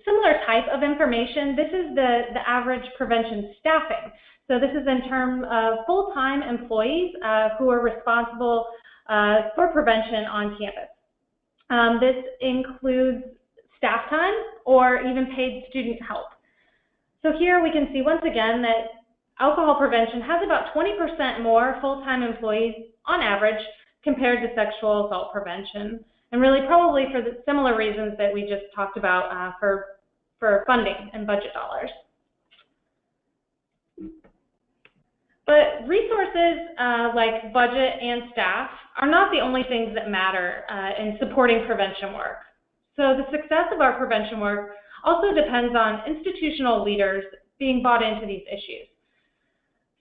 similar type of information. This is the average prevention staffing. So this is in terms of full-time employees who are responsible for prevention on campus. This includes staff time or even paid student help. So here we can see once again that alcohol prevention has about 20% more full-time employees on average compared to sexual assault prevention, and really probably for the similar reasons that we just talked about for funding and budget dollars. But resources like budget and staff are not the only things that matter in supporting prevention work. So the success of our prevention work also depends on institutional leaders being bought into these issues.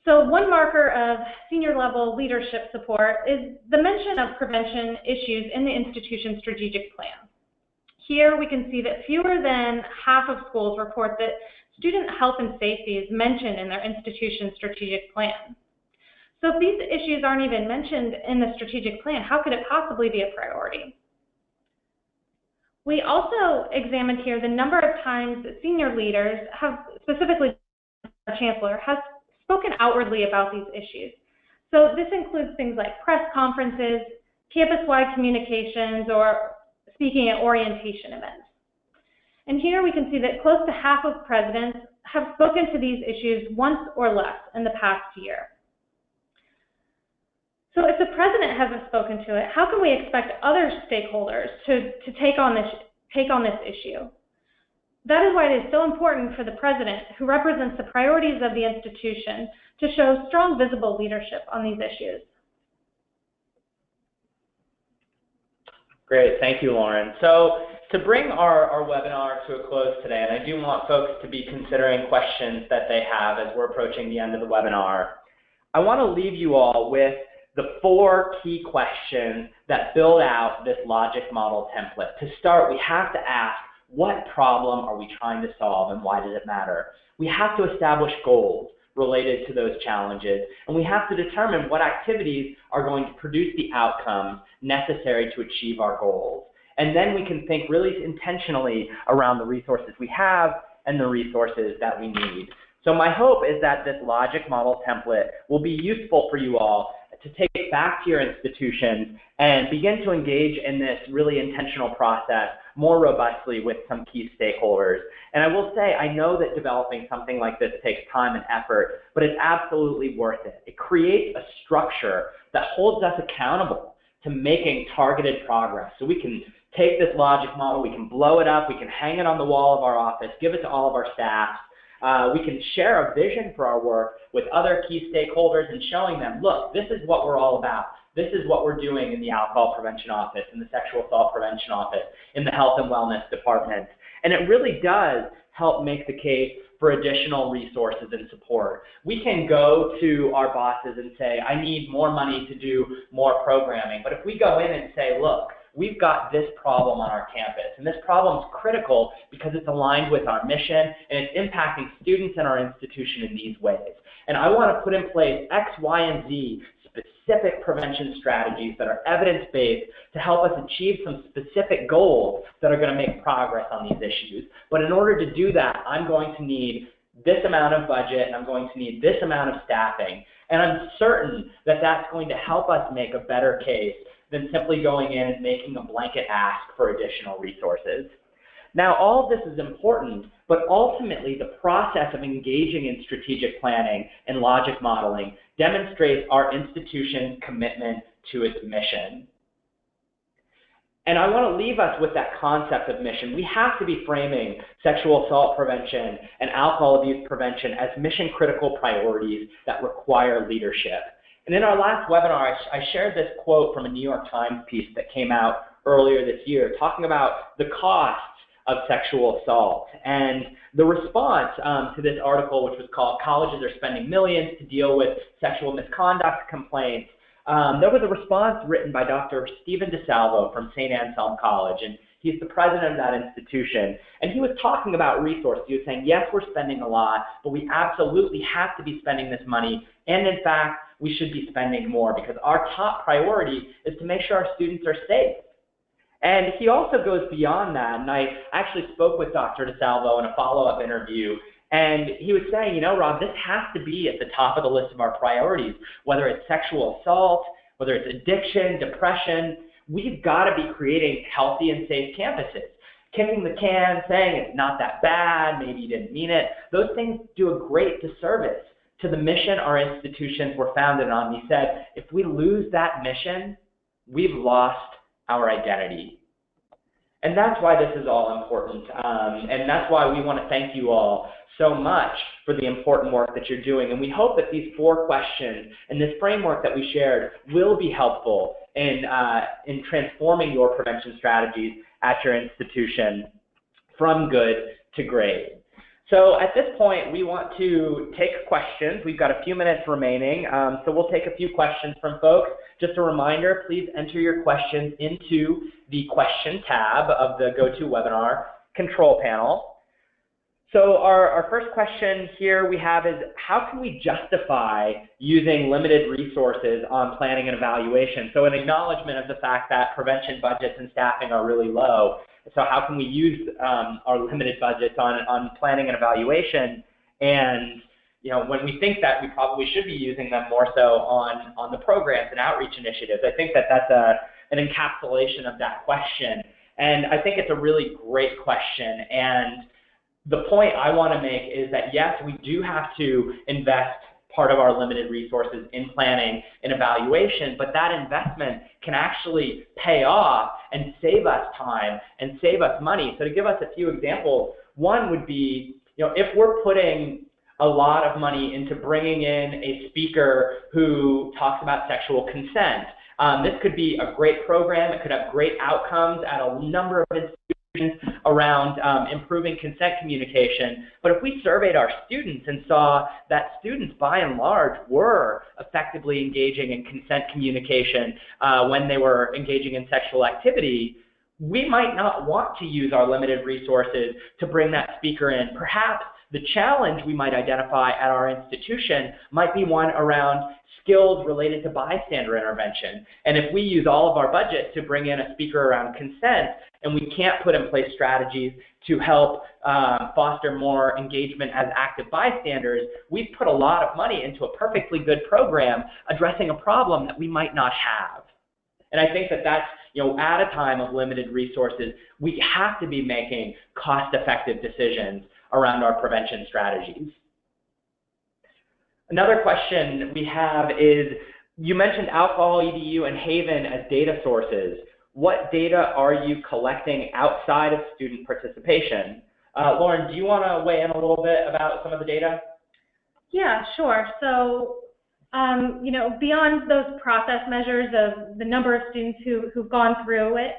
So one marker of senior level leadership support is the mention of prevention issues in the institution's strategic plan. Here we can see that fewer than half of schools report that student health and safety is mentioned in their institution's strategic plan. So if these issues aren't even mentioned in the strategic plan, how could it possibly be a priority? We also examined here the number of times that senior leaders have, specifically our chancellor, has spoken outwardly about these issues. So this includes things like press conferences, campus-wide communications, or speaking at orientation events. And here we can see that close to half of presidents have spoken to these issues once or less in the past year. So if the president hasn't spoken to it, how can we expect other stakeholders to take on this issue? That is why it is so important for the president, who represents the priorities of the institution, to show strong, visible leadership on these issues. Great, thank you, Lauren. So to bring our webinar to a close today, and I do want folks to be considering questions that they have as we're approaching the end of the webinar, I want to leave you all with the 4 key questions that build out this logic model template. To start, we have to ask, what problem are we trying to solve and why does it matter? We have to establish goals related to those challenges, and we have to determine what activities are going to produce the outcomes necessary to achieve our goals. And then we can think really intentionally around the resources we have and the resources that we need. So my hope is that this logic model template will be useful for you all to take it back to your institutions and begin to engage in this really intentional process more robustly with some key stakeholders. And I will say, I know that developing something like this takes time and effort, but it's absolutely worth it. It creates a structure that holds us accountable to making targeted progress. So we can take this logic model, we can blow it up, we can hang it on the wall of our office, give it to all of our staff. We can share a vision for our work with other key stakeholders and showing them, look, this is what we're all about. This is what we're doing in the Alcohol Prevention Office, in the Sexual Assault Prevention Office, in the Health and Wellness Department. And it really does help make the case for additional resources and support. We can go to our bosses and say, I need more money to do more programming. But if we go in and say, look, we've got this problem on our campus. And this problem is critical because it's aligned with our mission and it's impacting students in our institution in these ways. And I want to put in place X, Y, and Z specific prevention strategies that are evidence-based to help us achieve some specific goals that are going to make progress on these issues. But in order to do that, I'm going to need this amount of budget and I'm going to need this amount of staffing. And I'm certain that that's going to help us make a better case than simply going in and making a blanket ask for additional resources. Now, all of this is important, but ultimately the process of engaging in strategic planning and logic modeling demonstrates our institution's commitment to its mission. And I want to leave us with that concept of mission. We have to be framing sexual assault prevention and alcohol abuse prevention as mission-critical priorities that require leadership. And in our last webinar, I shared this quote from a New York Times piece that came out earlier this year, talking about the costs of sexual assault. And the response to this article, which was called "Colleges Are Spending Millions to Deal with Sexual Misconduct Complaints," there was a response written by Dr. Stephen DeSalvo from St. Anselm College, and he's the president of that institution. And he was talking about resources. He was saying, yes, we're spending a lot, but we absolutely have to be spending this money. And in fact, we should be spending more because our top priority is to make sure our students are safe. And he also goes beyond that, and I actually spoke with Dr. DeSalvo in a follow-up interview, and he was saying, you know, Rob, this has to be at the top of the list of our priorities, whether it's sexual assault, whether it's addiction, depression. We've got to be creating healthy and safe campuses. Kicking the can, saying it's not that bad, maybe you didn't mean it, those things do a great disservice to the mission our institutions were founded on. He said, if we lose that mission, we've lost our identity. And that's why this is all important. And that's why we want to thank you all so much for the important work that you're doing. And we hope that these 4 questions and this framework that we shared will be helpful in transforming your prevention strategies at your institution from good to great. So at this point, we want to take questions. We've got a few minutes remaining, so we'll take a few questions from folks. Just a reminder, please enter your questions into the question tab of the GoToWebinar control panel. So our first question here we have is, how can we justify using limited resources on planning and evaluation? So an acknowledgement of the fact that prevention budgets and staffing are really low. So how can we use our limited budgets on planning and evaluation? And you know, when we think that, we probably should be using them more so on the programs and outreach initiatives. I think that that's an encapsulation of that question. And I think it's a really great question. And the point I want to make is that, yes, we do have to invest part of our limited resources in planning and evaluation, but that investment can actually pay off and save us time and save us money. So to give us a few examples, one would be, you know, if we're putting a lot of money into bringing in a speaker who talks about sexual consent, this could be a great program. It could have great outcomes at a number of institutions around improving consent communication. But if we surveyed our students and saw that students by and large were effectively engaging in consent communication when they were engaging in sexual activity, we might not want to use our limited resources to bring that speaker in. Perhaps the challenge we might identify at our institution might be one around skills related to bystander intervention. And if we use all of our budget to bring in a speaker around consent, and we can't put in place strategies to help foster more engagement as active bystanders, we've put a lot of money into a perfectly good program addressing a problem that we might not have. And I think that that's, you know, at a time of limited resources, we have to be making cost-effective decisions around our prevention strategies. Another question we have is, you mentioned Alcohol EDU and Haven as data sources. What data are you collecting outside of student participation? Lauren, do you want to weigh in a little bit about some of the data? Yeah, sure. So, you know, beyond those process measures of the number of students who've gone through it,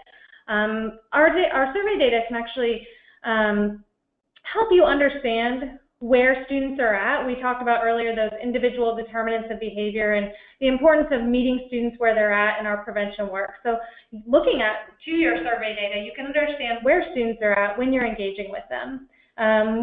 our survey data can actually help you understand where students are at. We talked about earlier those individual determinants of behavior and the importance of meeting students where they're at in our prevention work. So looking at two-year survey data, you can understand where students are at when you're engaging with them,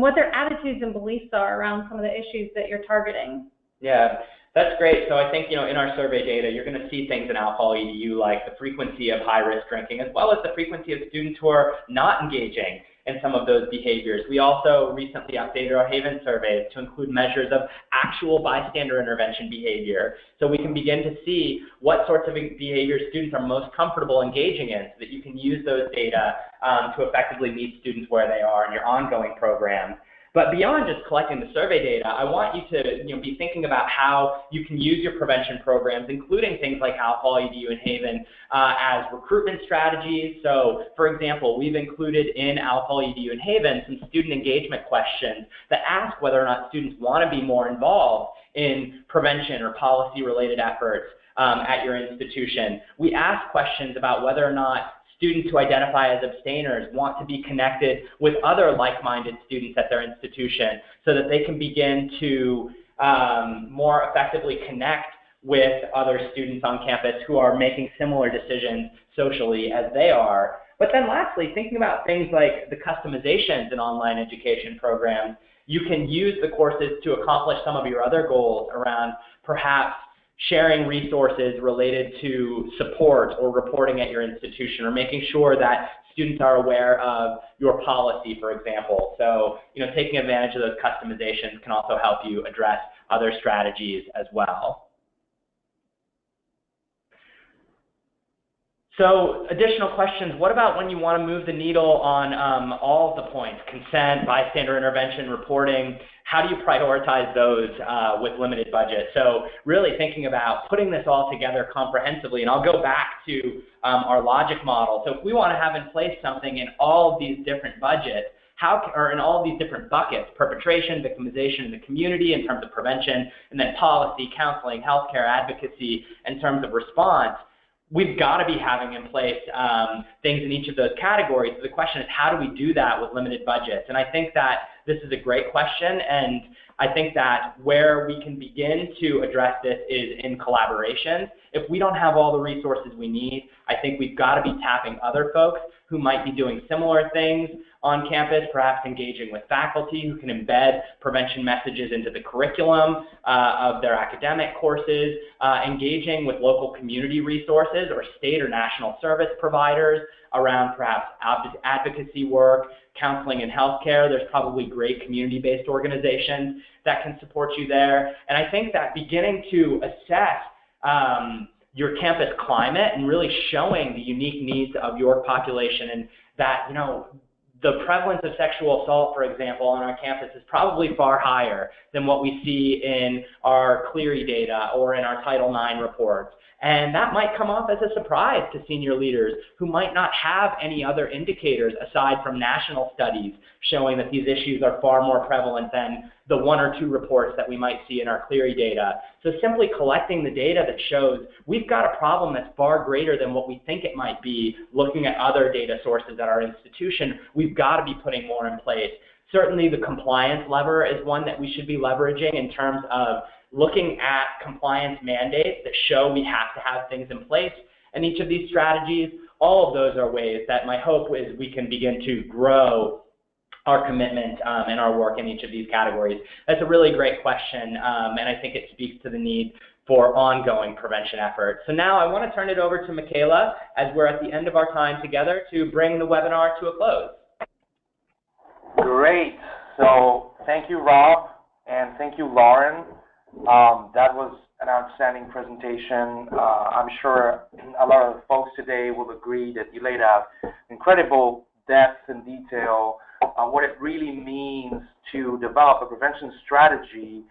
what their attitudes and beliefs are around some of the issues that you're targeting. Yeah, that's great. So I think, in our survey data, you're going to see things in Alcohol EDU like the frequency of high-risk drinking, as well as the frequency of students who are not engaging in some of those behaviors. We also recently updated our Haven surveys to include measures of actual bystander intervention behavior, so we can begin to see what sorts of behaviors students are most comfortable engaging in, so that you can use those data to effectively meet students where they are in your ongoing programs. But beyond just collecting the survey data, I want you to be thinking about how you can use your prevention programs, including things like Alcohol EDU and Haven, as recruitment strategies. So, for example, we've included in Alcohol EDU and Haven some student engagement questions that ask whether or not students want to be more involved in prevention or policy-related efforts at your institution. We ask questions about whether or not students who identify as abstainers want to be connected with other like-minded students at their institution, so that they can begin to more effectively connect with other students on campus who are making similar decisions socially as they are. But then lastly, thinking about things like the customizations in online education programs, you can use the courses to accomplish some of your other goals around perhaps sharing resources related to support or reporting at your institution, or making sure that students are aware of your policy, for example. So, taking advantage of those customizations can also help you address other strategies as well. So, additional questions. What about when you want to move the needle on all of the points, consent, bystander intervention, reporting? How do you prioritize those with limited budget? So really thinking about putting this all together comprehensively, and I'll go back to our logic model. So if we want to have in place something in all of these different budgets, or in all of these different buckets, perpetration, victimization in the community in terms of prevention, and then policy, counseling, healthcare, advocacy in terms of response, we've got to be having in place things in each of those categories. So the question is, how do we do that with limited budgets? And I think that this is a great question, and I think that where we can begin to address this is in collaboration. If we don't have all the resources we need, I think we've got to be tapping other folks who might be doing similar things on campus, perhaps engaging with faculty who can embed prevention messages into the curriculum of their academic courses, engaging with local community resources or state or national service providers around perhaps advocacy work, counseling and healthcare. There's probably great community-based organizations that can support you there. And I think that beginning to assess your campus climate and really showing the unique needs of your population, and that, the prevalence of sexual assault, for example, on our campus is probably far higher than what we see in our Clery data or in our Title IX reports. And that might come off as a surprise to senior leaders who might not have any other indicators aside from national studies showing that these issues are far more prevalent than the 1 or 2 reports that we might see in our Clery data. So simply collecting the data that shows we've got a problem that's far greater than what we think it might be, looking at other data sources at our institution, we've got to be putting more in place. Certainly the compliance lever is one that we should be leveraging in terms of looking at compliance mandates that show we have to have things in place in each of these strategies. All of those are ways that my hope is we can begin to grow our commitment and our work in each of these categories. That's a really great question, and I think it speaks to the need for ongoing prevention efforts. So now I want to turn it over to Michaela, as we're at the end of our time together, to bring the webinar to a close. Great. So thank you, Rob, and thank you, Lauren. That was an outstanding presentation. I'm sure a lot of the folks today will agree that you laid out incredible depth and detail on what it really means to develop a prevention strategy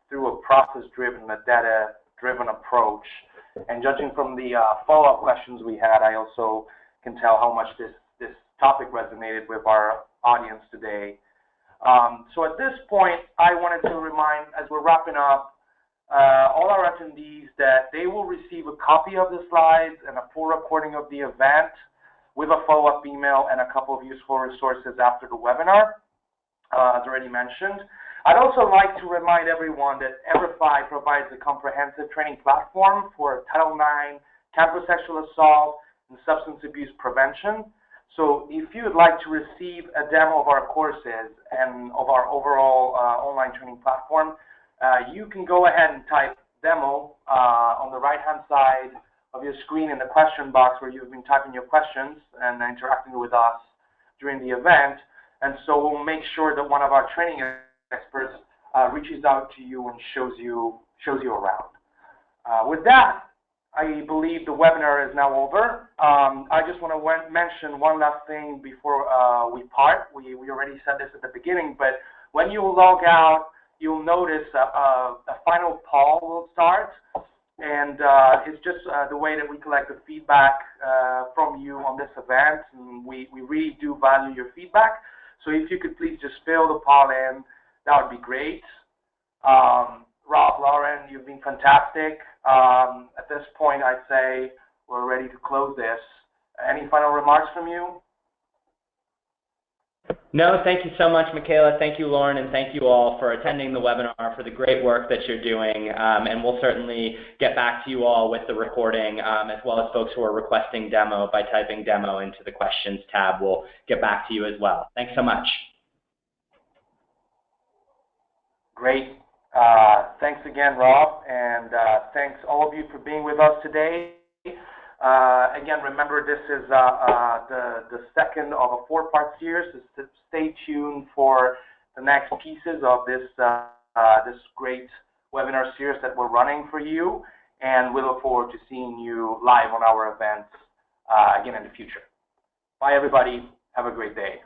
through a process-driven, a data-driven approach. And judging from the follow-up questions we had, I also can tell how much this topic resonated with our audience today. So at this point, I wanted to remind, as we're wrapping up, all our attendees that they will receive a copy of the slides and a full recording of the event with a follow-up email and a couple of useful resources after the webinar, as already mentioned. I'd also like to remind everyone that Everfi provides a comprehensive training platform for Title IX, campus sexual assault, and substance abuse prevention. So if you would like to receive a demo of our courses and of our overall online training platform, you can go ahead and type demo on the right-hand side of your screen in the question box where you've been typing your questions and interacting with us during the event. And so we'll make sure that one of our training experts reaches out to you and shows you around. With that, I believe the webinar is now over. I just want to mention one last thing before we part. We already said this at the beginning, but when you log out, you'll notice a final poll will start. And it's just the way that we collect the feedback from you on this event. And we really do value your feedback. So if you could please just fill the poll in, that would be great. Rob, Lauren, you've been fantastic. At this point, I'd say we're ready to close this. Any final remarks from you? No, thank you so much, Michaela. Thank you, Lauren, and thank you all for attending the webinar, for the great work that you're doing. And we'll certainly get back to you all with the recording, as well as folks who are requesting demo by typing demo into the questions tab. We'll get back to you as well. Thanks so much. Great. Thanks again, Rob, and thanks all of you for being with us today. Again, remember this is the second of a 4-part series. So stay tuned for the next pieces of this this great webinar series that we're running for you, and we look forward to seeing you live on our events again in the future. Bye, everybody. Have a great day.